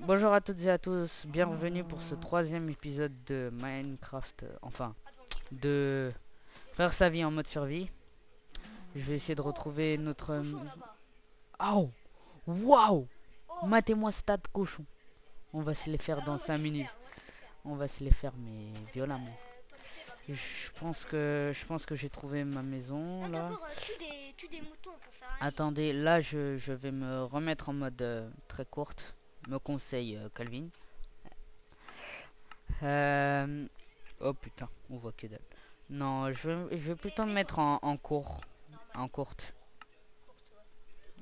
Bonjour à toutes et à tous, bienvenue pour ce troisième épisode de Minecraft, enfin, de faire sa vie en mode survie. Je vais essayer de retrouver notre... Oh, waouh, matez-moi stade cochon. On va se les faire dans 5 minutes. On va se les faire, mais violemment. Je pense que j'ai trouvé ma maison, là. Tue des moutons pour faire un lit. Attendez, là, je vais me remettre en mode très courte. Me conseille Calvin. Euh, Oh putain, on voit que dalle. Non, je vais plutôt me mettre en court. En courte. Pour toi.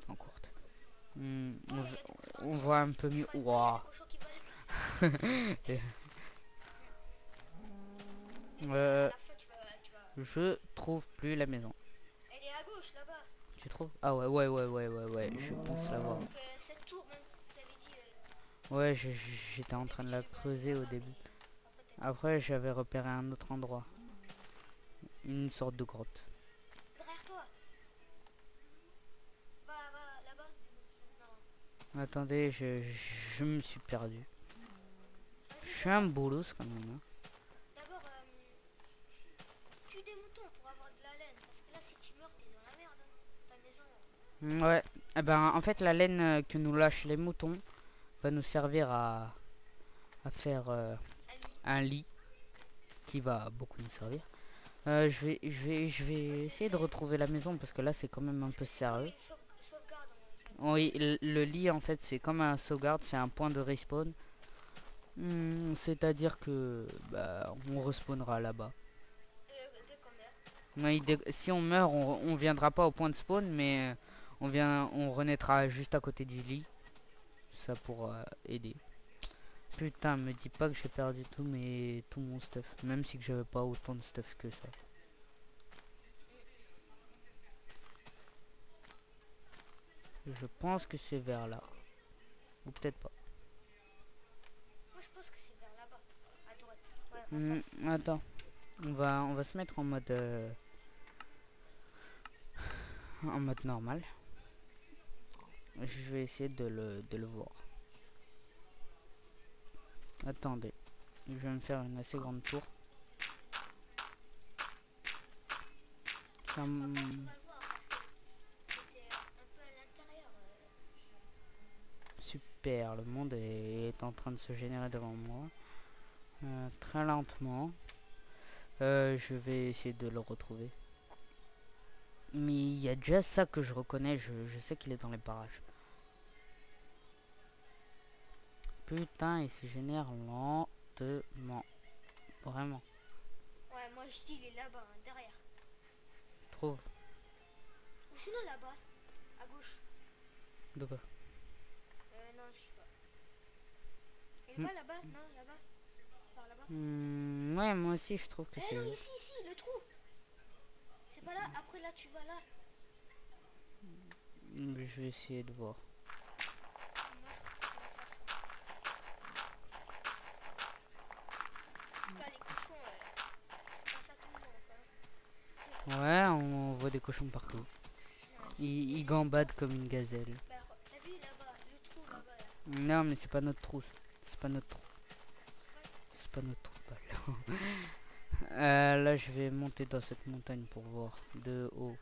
En courte. On voit un peu mieux. Il y a Waouh. des cochons qui volent. Euh, La fois, tu vas... je trouve plus la maison. Elle est à gauche, là-bas. Tu trouves? Ah ouais, ouais. Je pense l'avoir. Donc, cette tour, même si tu avais dit... Ouais, j'étais en train de la creuser au début. Après, j'avais repéré un autre endroit. Une sorte de grotte. Derrière toi. Va, là-bas. Non. Attendez, je me suis perdu. Je Vas-y, suis un bolos quand même, hein. d'abord, tue des moutons pour avoir de la laine. Parce que là, si tu meurs, t'es dans la merde. Hein. Ta maison... Ouais, eh ben en fait la laine que nous lâchent les moutons va nous servir à faire Un lit. un lit qui va beaucoup nous servir. Je vais essayer de retrouver la maison parce que là c'est quand même un peu C'est comme sérieux. une sauvegarde, en fait. Oui, le lit en fait c'est comme un sauvegarde, c'est un point de respawn. C'est-à-dire que bah, on respawnera là-bas. Dès qu'on meurt. Oui, si on meurt, on viendra pas au point de spawn, mais on renaîtra juste à côté du lit. Ça pourra aider. Putain, me dis pas que j'ai perdu tout mon stuff. Même si que j'avais pas autant de stuff que ça. Je pense que c'est vers là. Ou peut-être pas. Moi, je pense que c'est vers là-bas. À droite. Ouais, en face. Attends. On va se mettre en mode normal. Je vais essayer de le voir. Attendez. Je vais me faire une assez grande tour. Ça Je crois m- pas que tu vas le voir parce que c'était un peu à l'intérieur. Super, le monde est en train de se générer devant moi. Très lentement. Je vais essayer de le retrouver. Mais il y a déjà ça que je reconnais, je sais qu'il est dans les parages. Putain, il se génère lentement. Vraiment. Ouais, moi je dis il est là-bas, hein, derrière. Trouve. Ou sinon là-bas, à gauche. De quoi? Non, je sais pas. Il est pas là-bas? Non, là-bas. Par là-bas. Ouais, moi aussi je trouve que Eh c'est... non, ici, le trou. C'est pas là, après là tu vas là. Je vais essayer de voir. Moi je trouve qu'on va faire ça. En tout cas, les cochons, c'est pas ça tout le monde, hein. Ouais, on voit des cochons partout. Ils gambadent comme une gazelle. Bah, t'as vu là-bas, le trou là-bas là. Non, mais c'est pas notre trou. C'est pas notre trou. C'est pas notre trou de balle. Là, je vais monter dans cette montagne pour voir de haut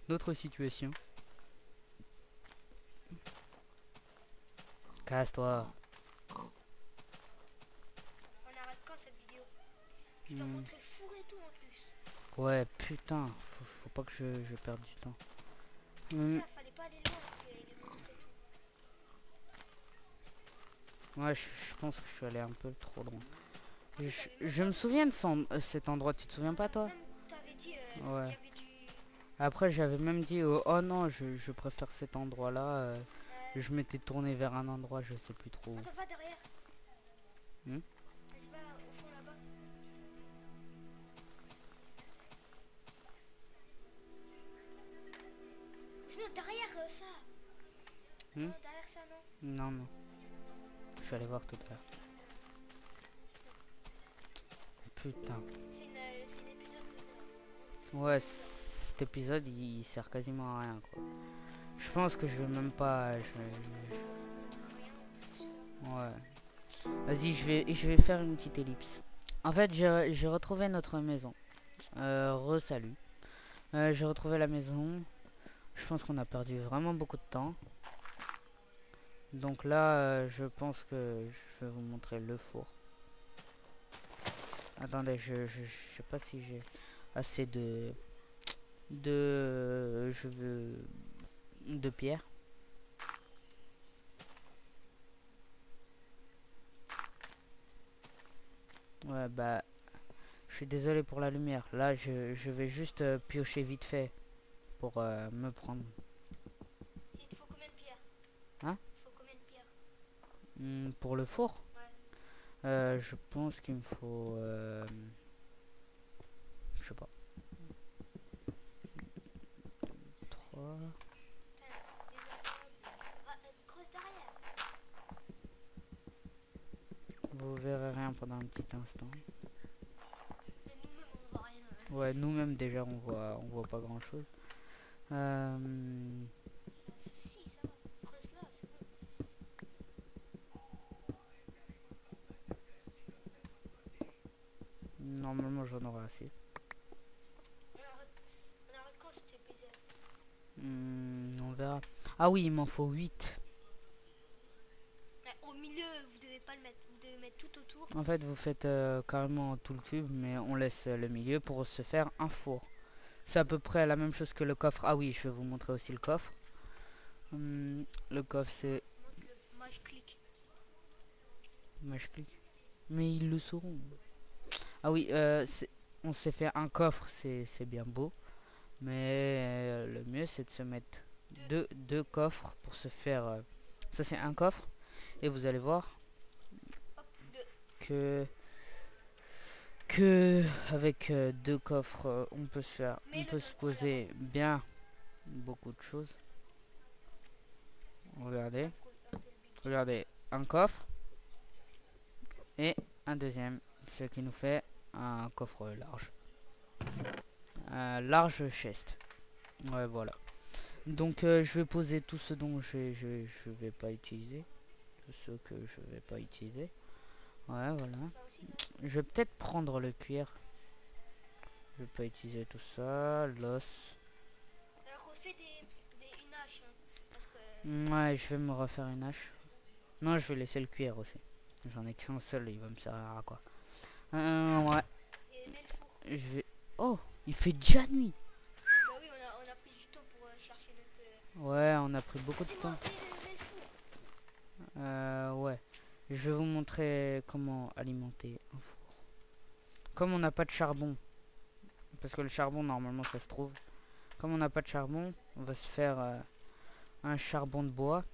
notre situation. Casse-toi. On arrête quand cette vidéo? Je dois montrer le four et tout en plus. Ouais, putain, faut pas que je perde du temps. Ça, fallait pas aller loin parce qu'il y a des monstres et tout. Ouais, je pense que je suis allé un peu trop loin. En fait, t'avais Je me souviens de cet endroit, tu te souviens pas toi? même, t'avais dit, il y Ouais. avait du... Après, j'avais même dit, oh non, je préfère cet endroit-là. Je m'étais tourné vers un endroit, je sais plus trop où. Attends, va derrière. Hmm. Vas-y, va au fond là-bas. Sinon, derrière ça. Hmm. Non, derrière ça, non. Non, non. Je suis allé voir tout à l'heure. Putain. C'est une épisode de... Ouais, cet épisode, il sert quasiment à rien, quoi. Je pense que je vais même pas... Ouais. Vas-y, je vais faire une petite ellipse. En fait, j'ai retrouvé notre maison. Re-salut. J'ai retrouvé la maison. Je pense qu'on a perdu vraiment beaucoup de temps. Donc là, je pense que je vais vous montrer le four. Attendez, je sais pas si j'ai assez de pierre. Ouais, bah, je suis désolé pour la lumière. Là, je vais juste piocher vite fait pour me prendre. Il te faut combien de pierres? Hein? Il faut combien de pierres? Pour le four, Ouais. je pense qu'il me faut, je sais pas, 3. Putain, c'est désagréable. Ah, creuse derrière. Vous verrez rien pendant un petit instant. Mais nous-mêmes, on voit rien. Ouais, nous-mêmes déjà on voit pas grand-chose. Si, ça va. Creuse là, c'est bon. Normalement j'en aurai assez. On arrête quand cet épisode? On verra. Ah oui, il m'en faut 8. Mais au milieu, vous devez pas le mettre. Vous devez mettre tout autour. En fait, vous faites carrément tout le cube, mais on laisse le milieu pour se faire un four. C'est à peu près la même chose que le coffre. Ah oui, je vais vous montrer aussi le coffre. Le coffre, c'est... Montre-le. Moi, je clique. Moi, je clique. Mais ils le sauront. Ah oui, on s'est fait un coffre, c'est bien beau. Mais le mieux, c'est de se mettre deux coffres pour se faire... ça, c'est un coffre. Et vous allez voir Hop, deux. que avec deux coffres, on peut se faire... Mais On peut se poser bien beaucoup de choses. Regardez. Ça coule un peu le budget. Regardez, un coffre et un deuxième, ce qui nous fait un coffre large. Un large chest. Ouais, voilà. Donc je vais poser tout ce dont je vais pas utiliser. Tout ce que je vais pas utiliser. Ouais, voilà. Ça aussi, non? Je vais peut-être prendre le cuir. Je vais pas utiliser tout ça. L'os. Refais une hache. Hein, parce que. Ouais, je vais me refaire une hache. Non, je vais laisser le cuir aussi. J'en ai qu'un seul, il va me servir à quoi. Ouais. Et mets le four. Je vais... Oh, il fait déjà nuit. Bah oui, on a pris du temps pour chercher notre. Ouais, on a pris beaucoup de C'est temps. moi, mets le four. Ouais. Je vais vous montrer comment alimenter un four. Comme on n'a pas de charbon, parce que le charbon normalement ça se trouve. Comme on n'a pas de charbon, on va se faire un charbon de bois.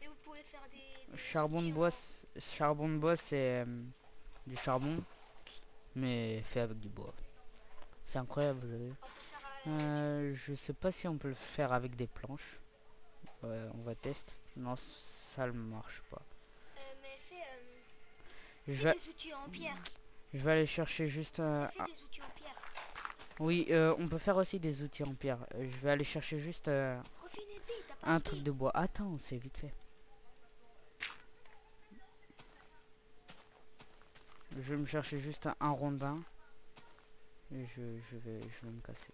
Et vous pouvez faire des Charbon de outils bois, en- c'est du charbon, mais fait avec du bois. C'est incroyable, vous avez vu. On peut faire. Je sais pas si on peut le faire avec des planches. Ouais, on va tester. Non, ça ne marche pas. Mais Je fais vais, des outils en pierre. je vais aller chercher juste Fais des outils en pierre. Oui, on peut faire aussi des outils en pierre. Je vais aller chercher juste Refais une épée, t'as pas un d'épée. truc de bois. Attends, c'est vite fait. Je vais me chercher juste un rondin. Et je vais me casser.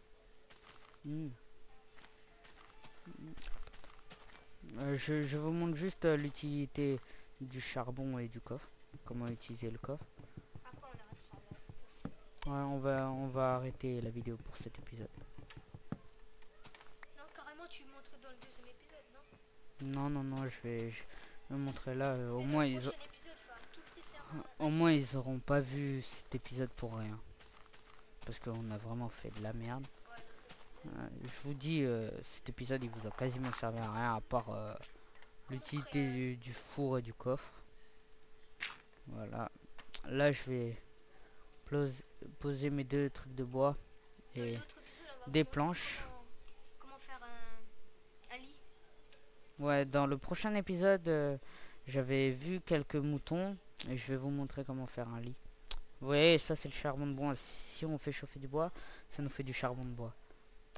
Je vous montre juste l'utilité du charbon et du coffre. Comment utiliser le coffre. Après, on arrêtera là. Ouais, on va arrêter la vidéo pour cet épisode. Non, carrément, tu montres dans le deuxième épisode, non? Non, je vais montrer là. Au Et moins le ils prochain épisode, faut à tout prix faire au moins ils auront pas vu cet épisode pour rien. Parce qu'on a vraiment fait de la merde. Je vous dis, cet épisode il vous a quasiment servi à rien à part l'utilité du four et du coffre. Voilà. Là je vais poser mes deux trucs de bois Dans et l'autre épisode, on va vous des montrer planches. comment faire un lit. Ouais, dans le prochain épisode, j'avais vu quelques moutons et je vais vous montrer comment faire un lit. Vous voyez, ça c'est le charbon de bois. Si on fait chauffer du bois, ça nous fait du charbon de bois.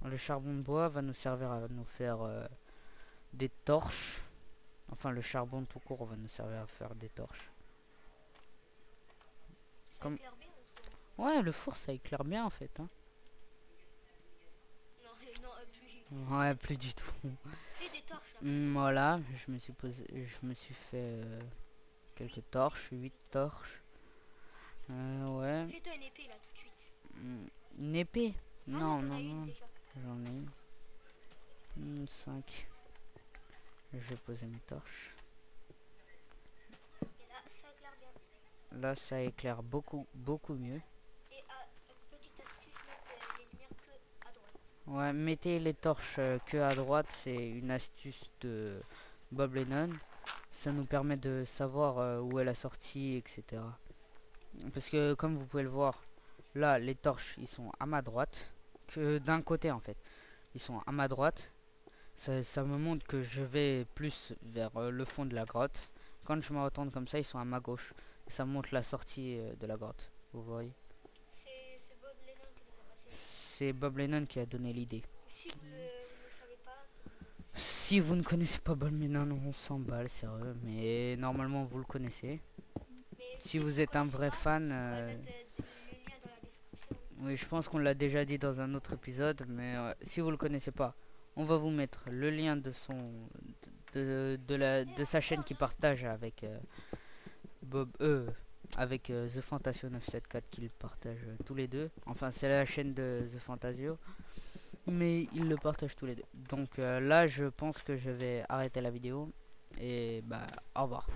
Le charbon de bois va nous servir à nous faire des torches. Enfin, le charbon tout court va nous servir à faire des torches. Ça Comme- éclaire bien ou quoi? Ouais, le four ça éclaire bien en fait. Hein. Non, non, plus. Ouais, plus du tout. Fais des torches là. Voilà, je me suis fait quelques torches, 8 torches. Ouais, Fais-toi une épée là tout de suite. une épée. Ah, Non, t'en non, as une non, déjà. j'en ai une. 5. Je vais poser mes torches. Et là, ça éclaire bien. Là, ça éclaire beaucoup, beaucoup mieux. Et petite astuce, mettre les lumières que à droite. Ouais, mettez les torches que à droite, c'est une astuce de Bob Lennon. Ça nous permet de savoir où est la sortie, etc. Parce que comme vous pouvez le voir, là, les torches, ils sont à ma droite. Que d'un côté, en fait. Ils sont à ma droite. Ça me montre que je vais plus vers le fond de la grotte. Quand je me retourne comme ça, ils sont à ma gauche. Ça montre la sortie de la grotte. Vous voyez? C'est Bob Lennon qui nous a passé. C'est Bob Lennon qui a donné l'idée. Si vous ne le savez pas, Si vous ne connaissez pas Bob Lennon, on s'emballe, sérieux. Mais normalement, vous le connaissez. mais Si vous êtes un connaissez vrai pas, fan... on va mettre le lien dans la description. oui, je pense qu'on l'a déjà dit dans un autre épisode. Mais si vous le connaissez pas, on va vous mettre le lien de son... de sa chaîne qui partage avec Bob... avec The Fantasio 974 qu'ils partagent tous les deux. Enfin, c'est la chaîne de The Fantasio. Mais ils le partagent tous les deux. Donc là, je pense que je vais arrêter la vidéo. Et bah, au revoir.